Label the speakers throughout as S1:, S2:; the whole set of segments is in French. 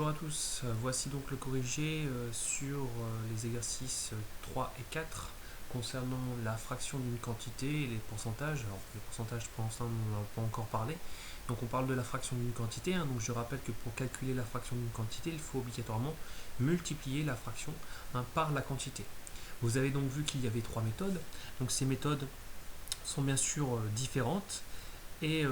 S1: Bonjour à tous, voici donc le corrigé sur les exercices 3 et 4 concernant la fraction d'une quantité et les pourcentages. Alors les pourcentages pour l'instant on n'en a pas encore parlé. Donc on parle de la fraction d'une quantité, donc je rappelle que pour calculer la fraction d'une quantité, il faut obligatoirement multiplier la fraction par la quantité. Vous avez donc vu qu'il y avait trois méthodes, donc ces méthodes sont bien sûr différentes et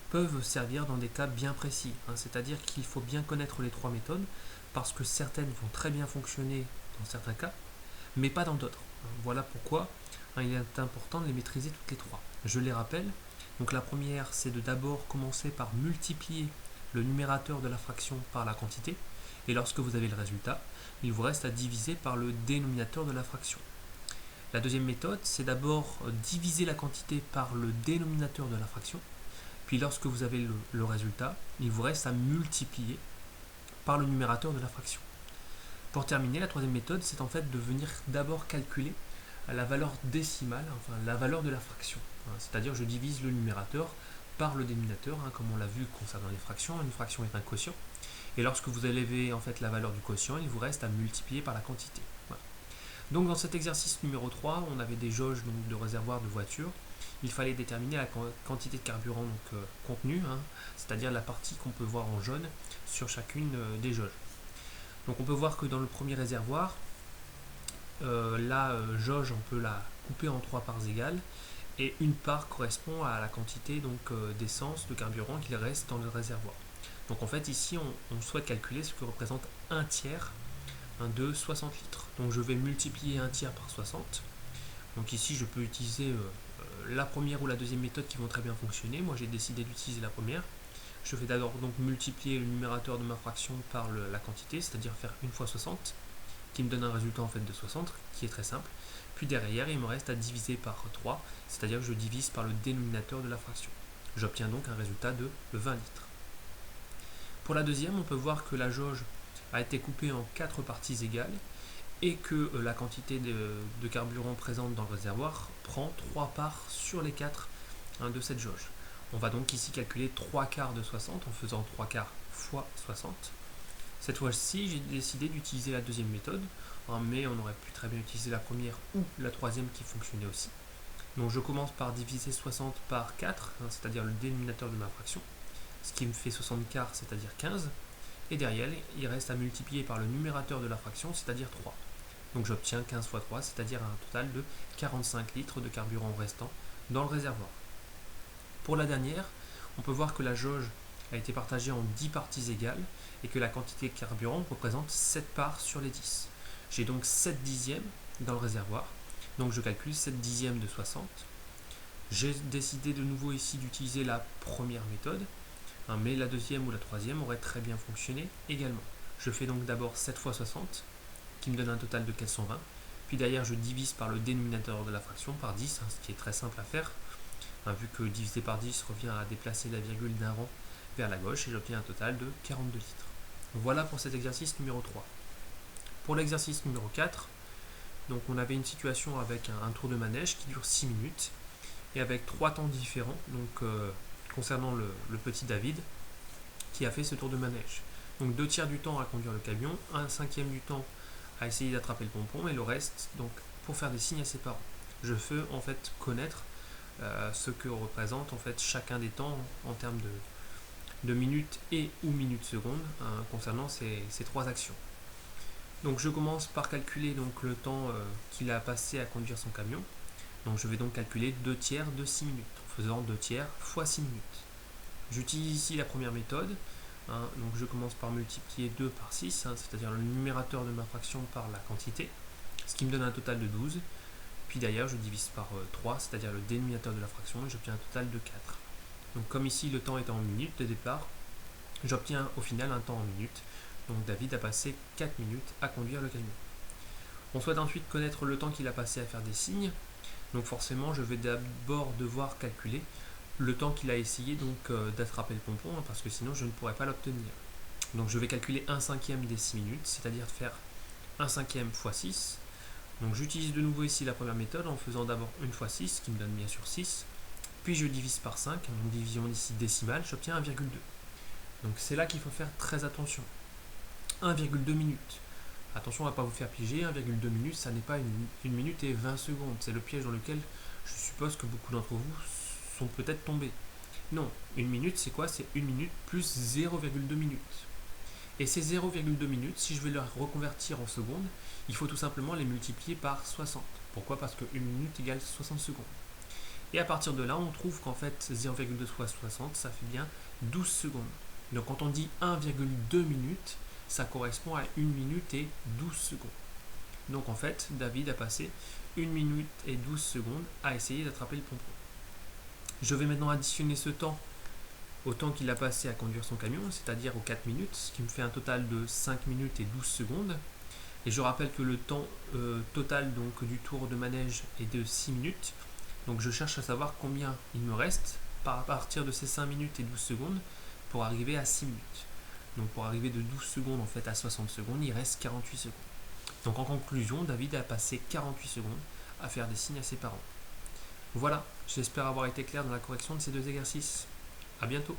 S1: peuvent servir dans des cas bien précis. C'est-à-dire qu'il faut bien connaître les trois méthodes parce que certaines vont très bien fonctionner dans certains cas, mais pas dans d'autres. Voilà pourquoi il est important de les maîtriser toutes les trois. Je les rappelle. Donc la première, c'est de d'abord commencer par multiplier le numérateur de la fraction par la quantité, et lorsque vous avez le résultat, il vous reste à diviser par le dénominateur de la fraction. La deuxième méthode, c'est d'abord diviser la quantité par le dénominateur de la fraction. Puis lorsque vous avez le résultat, il vous reste à multiplier par le numérateur de la fraction. Pour terminer, la troisième méthode, c'est en fait de venir d'abord calculer la valeur décimale, enfin la valeur de la fraction. C'est-à-dire je divise le numérateur par le dénominateur, comme on l'a vu concernant les fractions. Une fraction est un quotient. Et lorsque vous élevez en fait la valeur du quotient, il vous reste à multiplier par la quantité. Voilà. Donc dans cet exercice numéro 3, on avait des jauges donc, de réservoir de voiture. Il fallait déterminer la quantité de carburant contenue, c'est-à-dire la partie qu'on peut voir en jaune sur chacune des jauges. Donc on peut voir que dans le premier réservoir, la jauge, on peut la couper en trois parts égales, et une part correspond à la quantité d'essence, de carburant qu'il reste dans le réservoir. Donc en fait ici on souhaite calculer ce que représente un tiers de 60 litres. Donc je vais multiplier un tiers par 60. Donc ici je peux utiliser la première ou la deuxième méthode qui vont très bien fonctionner. Moi j'ai décidé d'utiliser la première. Je vais d'abord donc multiplier le numérateur de ma fraction par la quantité, c'est-à-dire faire 1 fois 60, qui me donne un résultat en fait de 60, qui est très simple. Puis derrière il me reste à diviser par 3, c'est-à-dire que je divise par le dénominateur de la fraction. J'obtiens donc un résultat de 20 litres. Pour la deuxième, on peut voir que la jauge a été coupée en 4 parties égales et que la quantité de carburant présente dans le réservoir prend 3 parts sur les 4 de cette jauge. On va donc ici calculer 3 quarts de 60 en faisant 3 quarts fois 60. Cette fois-ci, j'ai décidé d'utiliser la deuxième méthode, mais on aurait pu très bien utiliser la première ou la troisième qui fonctionnait aussi. Donc je commence par diviser 60 par 4, c'est-à-dire le dénominateur de ma fraction, ce qui me fait 60 quarts, c'est-à-dire 15. Et derrière, il reste à multiplier par le numérateur de la fraction, c'est-à-dire 3. Donc j'obtiens 15 fois 3, c'est-à-dire un total de 45 litres de carburant restant dans le réservoir. Pour la dernière, on peut voir que la jauge a été partagée en 10 parties égales et que la quantité de carburant représente 7 parts sur les 10. J'ai donc 7 dixièmes dans le réservoir, donc je calcule 7 dixièmes de 60. J'ai décidé de nouveau ici d'utiliser la première méthode, mais la deuxième ou la troisième aurait très bien fonctionné également. Je fais donc d'abord 7 fois 60, qui me donne un total de 420. Puis derrière, je divise par le dénominateur de la fraction par 10, ce qui est très simple à faire, vu que diviser par 10 revient à déplacer la virgule d'un rang vers la gauche, et j'obtiens un total de 42 litres. Voilà pour cet exercice numéro 3. Pour l'exercice numéro 4, donc on avait une situation avec un tour de manège qui dure 6 minutes, et avec 3 temps différents, concernant le petit David, qui a fait ce tour de manège. Donc 2 tiers du temps à conduire le camion, 1/5 du temps à essayer d'attraper le pompon, et le reste donc pour faire des signes à ses parents. Je veux en fait connaître ce que représente en fait chacun des temps en termes de minutes et ou minutes secondes concernant ces trois actions. Donc je commence par calculer donc le temps qu'il a passé à conduire son camion. Donc je vais donc calculer 2 tiers de 6 minutes en faisant 2 tiers fois 6 minutes. J'utilise ici la première méthode. Donc je commence par multiplier 2 par 6, c'est-à-dire le numérateur de ma fraction par la quantité, ce qui me donne un total de 12. Puis d'ailleurs je divise par 3, c'est-à-dire le dénominateur de la fraction, et j'obtiens un total de 4. Donc comme ici le temps est en minutes de départ, j'obtiens au final un temps en minutes. Donc David a passé 4 minutes à conduire le camion. On souhaite ensuite connaître le temps qu'il a passé à faire des signes. Donc forcément je vais d'abord devoir calculer le temps qu'il a essayé d'attraper le pompon, parce que sinon je ne pourrais pas l'obtenir. Donc je vais calculer 1/5 des 6 minutes, c'est-à-dire faire 1/5 fois 6. Donc j'utilise de nouveau ici la première méthode en faisant d'abord 1 fois 6, qui me donne bien sûr 6. Puis je divise par 5, donc division ici décimale, j'obtiens 1,2. Donc c'est là qu'il faut faire très attention. 1,2 minutes. Attention à ne pas vous faire piéger, 1,2 minutes, ça n'est pas une minute et 20 secondes. C'est le piège dans lequel je suppose que beaucoup d'entre vous sont peut-être tombés. Non, une minute, c'est quoi? C'est une minute plus 0,2 minutes. Et ces 0,2 minutes, si je vais les reconvertir en secondes, il faut tout simplement les multiplier par 60. Pourquoi? Parce qu'une minute égale 60 secondes. Et à partir de là, on trouve qu'en fait, 0,2 fois 60, ça fait bien 12 secondes. Donc quand on dit 1,2 minutes, ça correspond à 1 minute et 12 secondes. Donc en fait, David a passé 1 minute et 12 secondes à essayer d'attraper le pompon. Je vais maintenant additionner ce temps au temps qu'il a passé à conduire son camion, c'est-à-dire aux 4 minutes, ce qui me fait un total de 5 minutes et 12 secondes. Et je rappelle que le temps total donc, du tour de manège est de 6 minutes. Donc je cherche à savoir combien il me reste à partir de ces 5 minutes et 12 secondes pour arriver à 6 minutes. Donc pour arriver de 12 secondes en fait à 60 secondes, il reste 48 secondes. Donc en conclusion, David a passé 48 secondes à faire des signes à ses parents. Voilà, j'espère avoir été clair dans la correction de ces deux exercices. A bientôt.